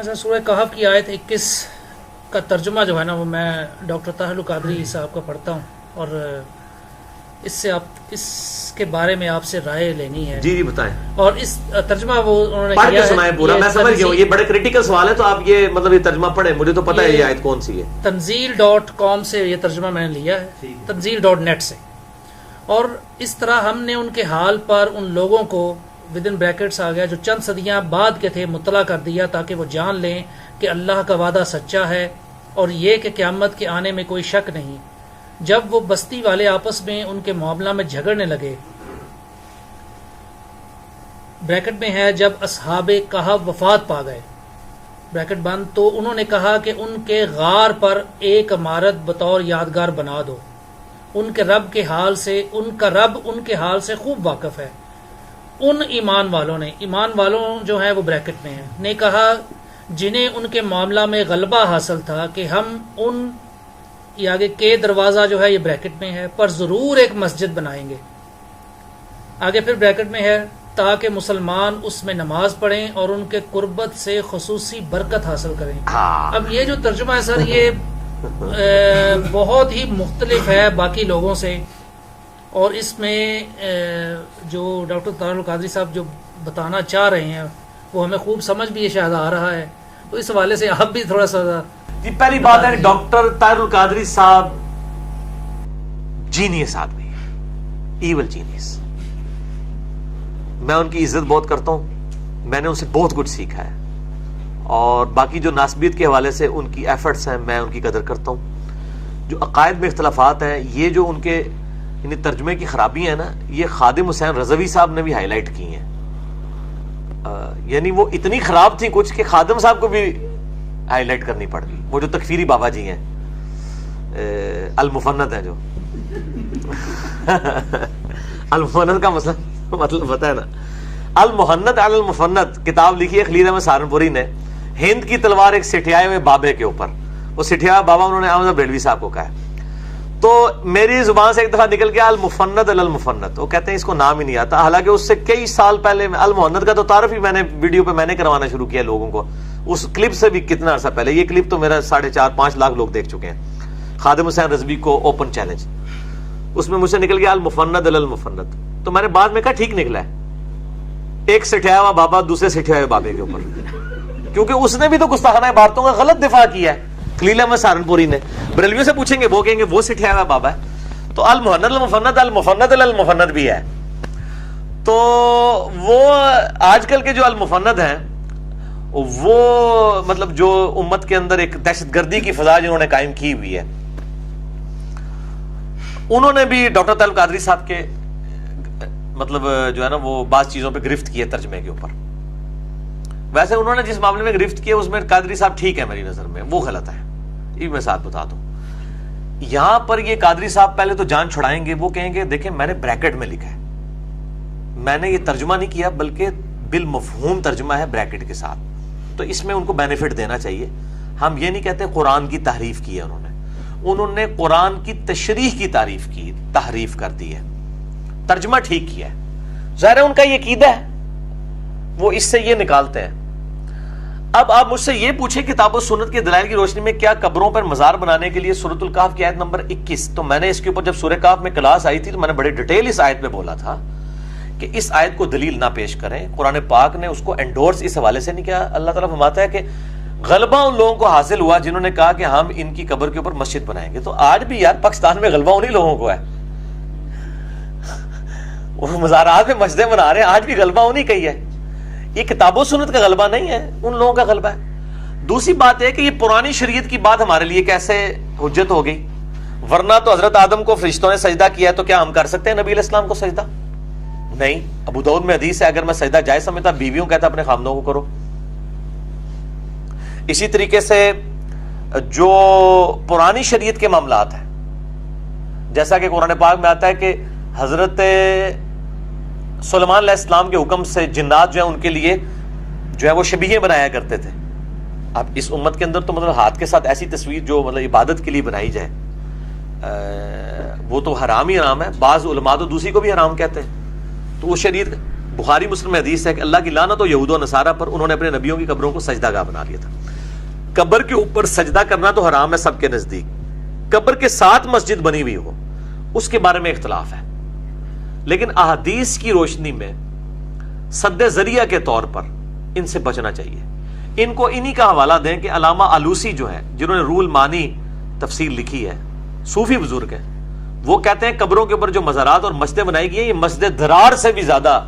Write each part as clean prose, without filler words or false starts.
اچھا، سورہ کہف کی آیت 21 کا ترجمہ جو ہے نا وہ میں ڈاکٹر طاہر القادری صاحب کا پڑھتا ہوں، اور اس کے بارے میں آپ سے رائے لینی ہے۔ جی بتائیں۔ اور اس ترجمہ وہ انہوں نے پڑھ کیا کے ہے، سنائیں پورا، میں سمجھ گیا ہوں، یہ بڑے کریٹیکل سوال ہے، تو آپ یہ مطلب یہ ترجمہ پڑھیں، مجھے تو پتہ ہے یہ آیت کون سی ہے۔ تنزیل.com سے یہ ترجمہ میں نے لیا ہے، تنزیل.net سے۔ اور اس طرح ہم نے ان کے حال پر ان لوگوں کو ودن بریکٹس آ گیا جو چند صدیاں بعد کے تھے مطلع کر دیا، تاکہ وہ جان لیں کہ اللہ کا وعدہ سچا ہے اور یہ کہ قیامت کے آنے میں کوئی شک نہیں۔ جب وہ بستی والے آپس میں ان کے معاملہ میں جھگڑنے لگے، بریکٹ میں ہے جب اصحاب کہف وفات پا گئے، بریکٹ بند، تو انہوں نے کہا کہ ان کے غار پر ایک عمارت بطور یادگار بنا دو۔ ان کے رب کے حال سے، ان کا رب ان کے حال سے خوب واقف ہے۔ ان ایمان والوں نے، ایمان والوں جو ہیں وہ بریکٹ میں ہیں، نے کہا جنہیں ان کے معاملہ میں غلبہ حاصل تھا کہ ہم ان، یہ آگے کے دروازہ جو ہے یہ بریکٹ میں ہے، پر ضرور ایک مسجد بنائیں گے۔ آگے پھر بریکٹ میں ہے تاکہ مسلمان اس میں نماز پڑھیں اور ان کے قربت سے خصوصی برکت حاصل کریں۔ اب یہ جو ترجمہ ہے سر، یہ بہت ہی مختلف ہے باقی لوگوں سے، اور اس میں جو ڈاکٹر طاہر القادری صاحب جو بتانا چاہ رہے ہیں وہ ہمیں خوب سمجھ بھی یہ شاید آ رہا ہے، تو اس حوالے سے آپ بھی تھوڑا سا۔ جی پہلی بات ہے، ڈاکٹر طاہر القادری صاحب جینیس آدمی ہے، ایول جینیس۔ میں ان کی عزت بہت کرتا ہوں، میں نے ان سے بہت کچھ سیکھا ہے، اور باقی جو ناسبیت کے حوالے سے ان کی ایفرٹس ہیں میں ان کی قدر کرتا ہوں۔ جو عقائد میں اختلافات ہیں، یہ جو ان کے یعنی ترجمے کی خرابی ہیں نا، یہ خادم حسین رضوی صاحب نے بھی ہائی لائٹ کی ہیں، یعنی وہ اتنی خراب تھی کچھ کہ خادم صاحب کو بھی ہائی لائٹ کرنی پڑ گئی۔ وہ جو تکفیری بابا جی ہیں، المفند ہیں جو المفند کا مطلب پتہ ہے نا، المحند علی المفند کتاب لکھی ہے خلیل احمد سہارنپوری نے، ہند کی تلوار ایک سٹھیائے ہوئے بابے کے اوپر، وہ سٹھیا بابا انہوں نے احمد بریلوی صاحب کو کہا ہے۔ تو میری زبان سے ایک دفعہ نکل گیا المفند علی المفند، وہ کہتے ہیں اس کو نام ہی نہیں آتا، حالانکہ اس سے کئی سال پہلے المحند کا تو تعارف ہی میں نے ویڈیو پہ میں نے کروانا شروع کیا لوگوں کو، اس کلپ سے بھی کتنا عرصہ پہلے۔ یہ کلپ تو میرا 4.5-5 لاکھ لوگ دیکھ چکے ہیں، خادم حسین رضوی کو اوپن چیلنج، اس میں مجھ سے نکل گیا المفند علی المفند، تو میں نے بعد میں کہا ٹھیک نکلا ہے، ایک سٹھیا ہوا بابا دوسرے سٹھیا ہوئے بابے کے اوپر، کیونکہ اس نے بھی تو گستاخانہ عبارتوں کا غلط دفاع کیا ہے خلیل احمد سہارنپوری نے۔ بریلویوں سے پوچھیں گے وہ کہیں گے وہ سٹھیا ہوا بابا ہے، تو المحند المفند المفند المفند بھی ہے۔ تو وہ آج کل کے جو المفند ہیں وہ مطلب جو امت کے اندر ایک دہشت گردی کی فضا جنہوں نے قائم کی ہوئی ہے، انہوں نے بھی ڈاکٹر طاہر القادری صاحب کے مطلب جو ہے نا وہ بعض چیزوں پہ گرفت کی ہے ترجمے کے اوپر۔ ویسے انہوں نے جس معاملے میں گرفت کی ہے اس میں قادری صاحب ٹھیک ہے میری نظر میں، وہ غلط ہے، یہ میں ساتھ بتا دوں۔ یہاں پر یہ قادری صاحب پہلے تو جان چھڑائیں گے، وہ کہیں گے دیکھیں میں نے بریکٹ میں لکھا ہے، میں نے یہ ترجمہ نہیں کیا بلکہ بالمفہوم ترجمہ ہے بریکٹ کے ساتھ، تو اس میں ان کو بینیفٹ دینا چاہیے۔ ہم یہ نہیں کہتے قرآن کی تحریف کی ہے انہوں نے قرآن کی تشریح کی تعریف کی، تحریف کر دی ہے، ترجمہ ٹھیک کیا ہے، ظاہر ہے ان کا یہ عقیدہ ہے، وہ اس سے یہ نکالتے ہیں۔ اب آپ مجھ سے یہ پوچھیں کتاب و سنت کے دلائل کی روشنی میں کیا قبروں پر مزار بنانے کے لیے سورۃ الکہف کی آیت نمبر 21، تو میں نے اس کے اوپر جب سورہ کہف میں کلاس آئی تھی تو میں نے بڑے ڈیٹیل اس آیت میں بولا تھا کہ اس آیت کو دلیل نہ پیش کریں، قرآن پاک نے اس کو انڈورس اس حوالے سے نہیں کیا۔ اللہ تعالیٰ فرماتا ہے کہ غلبہ ان لوگوں کو حاصل ہوا جنہوں نے کہا کہ ہم ان کی قبر کے اوپر مسجد بنائیں گے، تو آج بھی یار پاکستان میں غلبہ انہی لوگوں کو ہے، وہ مزارات میں مسجدیں بنا رہے ہیں، آج بھی غلبہ انہی کا ہی ہے، یہ کتاب و سنت کا غلبہ نہیں ہے، ان لوگوں کا غلبہ ہے۔ دوسری بات ہے کہ یہ پرانی شریعت کی بات ہمارے لیے کیسے حجت ہو گئی، ورنہ تو حضرت آدم کو فرشتوں نے سجدہ کیا ہے، تو کیا ہم کر سکتے ہیں نبی علیہ السلام کو سجدہ؟ نہیں۔ ابو داؤد میں حدیث ہے اگر میں سجدہ جائز سمجھتا بیویوں کہتا اپنے خامدوں کو کرو۔ اسی طریقے سے جو پرانی شریعت کے معاملات ہیں، جیسا کہ قرآن پاک میں آتا ہے کہ حضرت سلیمان علیہ السلام کے حکم سے جنات جو ہیں ان کے لیے جو ہے وہ شبیہیں بنایا کرتے تھے۔ اب اس امت کے اندر تو مطلب ہاتھ کے ساتھ ایسی تصویر جو مطلب عبادت کے لیے بنائی جائے وہ تو حرام ہی حرام ہے، بعض علماء تو دوسری کو بھی حرام کہتے ہیں، تو وہ شریعت بخاری مسلم میں حدیث ہے کہ اللہ کی لعنت ہو یہود و نصارہ پر، انہوں نے اپنے نبیوں کی قبروں کو سجدہ گاہ بنا لیا تھا. قبر کے اوپر سجدہ کرنا تو حرام ہے سب کے نزدیک. قبر کے ساتھ مسجد بنی ہوئی ہو اس کے بارے میں اختلاف ہے، لیکن احادیث کی روشنی میں سد ذریعہ کے طور پر ان سے بچنا چاہیے. ان کو انہی کا حوالہ دیں کہ علامہ آلوسی جو ہیں، جنہوں نے رول مانی تفسیر لکھی ہے، صوفی بزرگ ہیں، وہ کہتے ہیں قبروں کے اوپر جو مزارات اور مسجدیں بنائی گئی ہیں یہ مسجد درار سے بھی زیادہ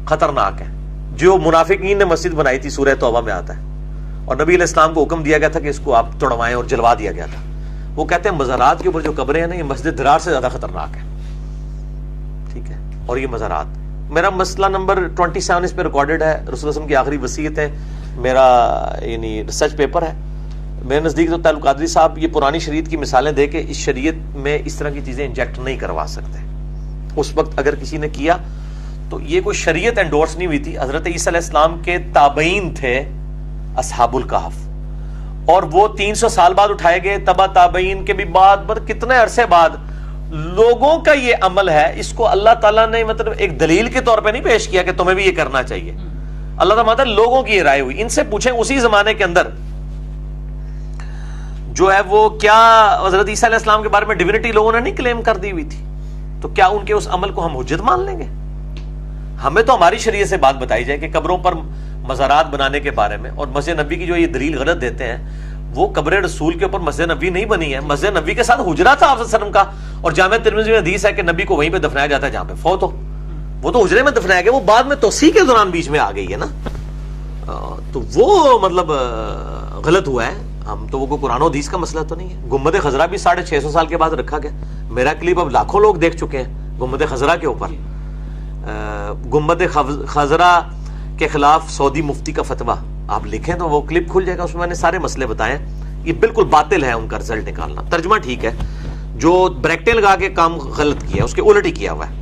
خطرناک ہے جو منافقین نے مسجد بنائی تھی، سورہ توبہ میں آتا ہے. اور نبی علیہ السلام کو حکم دیا گیا تھا کہ اس کو آپ توڑوائیں اور جلوا دیا گیا تھا. وہ کہتے ہیں مزارات کے اوپر جو قبریں ہیں نا یہ مسجد درار سے زیادہ خطرناک ہے. ٹھیک ہے. اور یہ مزارات، میرا مسئلہ نمبر 27 اس پہ ریکارڈڈ ہے، رسول اللہ علیہ وسلم کی آخری وصیت ہے، میرا یعنی ریسرچ پیپر ہے. میرے نزدیک تو تعلق قادری صاحب یہ پرانی شریعت کی مثالیں دے کے اس شریعت میں اس طرح کی چیزیں انجیکٹ نہیں کروا سکتے. اس وقت اگر کسی نے کیا تو یہ کوئی شریعت انڈورس نہیں ہوئی تھی. حضرت عیسیٰ علیہ السلام کے تابعین تھے اصحاب الکہف، اور وہ 300 سال بعد اٹھائے گئے. تبا تابعین کے بھی بعد کتنے عرصے بعد لوگوں کا یہ عمل ہے. اس کو اللہ تعالیٰ نے مطلب ایک دلیل کے طور پہ نہیں پیش کیا کہ تمہیں بھی یہ کرنا چاہیے. اللہ تعالیٰ مطلب لوگوں کی یہ رائے ہوئی. ان سے پوچھیں اسی زمانے کے اندر جو ہے وہ کیا حضرت عیسیٰ علیہ السلام کے بارے میں ڈیوینٹی لوگوں نے نہیں کلیم کر دی ہوئی تھی؟ تو کیا ان کے اس عمل کو ہم حجت مان لیں گے؟ ہمیں تو ہماری شریعت سے بات بتائی جائے کہ قبروں پر مزارات بنانے کے بارے میں. اور مسجد نبی کی جو یہ دلیل غلط دیتے ہیں، وہ قبر رسول کے اوپر مسجد نبی نہیں بنی ہے. مسجد نبی کے ساتھ حجرہ تھا آپ صلی اللہ علیہ وسلم کا، اور جامع ترمذی میں حدیث ہے کہ نبی کو وہیں پہ دفنایا جاتا ہے جہاں پہ فوت ہو. وہ تو حجرے میں دفنایا گیا، وہ بعد میں توسیع کے دوران بیچ میں آ گئی ہے نا. تو وہ مطلب غلط ہوا ہے. ہم تو وہ کوئی قرآن و حدیث کا مسئلہ تو نہیں ہے. گنبد خضرا بھی 650 سال کے بعد رکھا گیا. میرا کلپ اب لاکھوں لوگ دیکھ چکے ہیں گنبد خضرا کے اوپر. گنبد خضرا کے خلاف سعودی مفتی کا فتویٰ آپ لکھیں تو وہ کلپ کھل جائے گا، اس میں نے سارے مسئلے بتائے. یہ بالکل باطل ہے ان کا رزلٹ نکالنا. ترجمہ ٹھیک ہے، جو بریکٹیں لگا کے کام غلط کیا اس کے الٹ ہی کیا ہوا ہے.